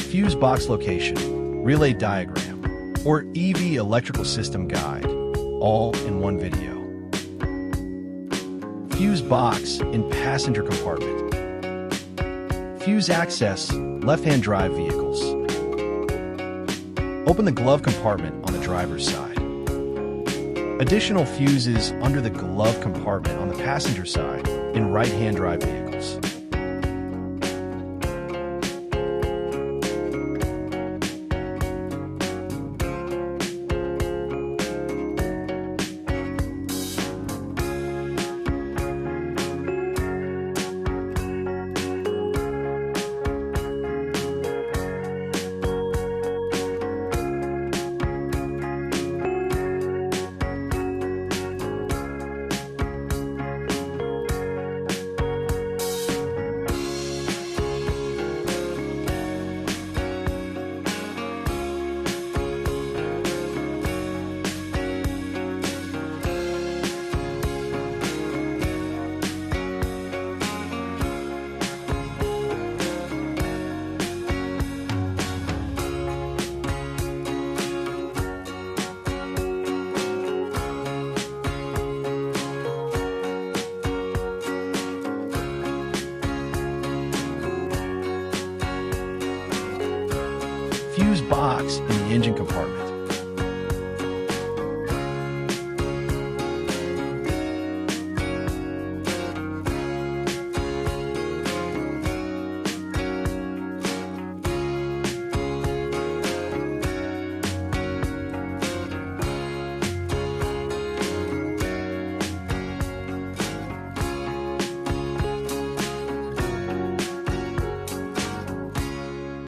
fuse box location, relay diagram, or EV electrical system guide, all in one video. Fuse box in passenger compartment. Fuse access, left-hand drive vehicles. Open the glove compartment on the driver's side. Additional fuses under the glove compartment on the passenger side in right-hand drive vehicles. Fuse box in the engine compartment.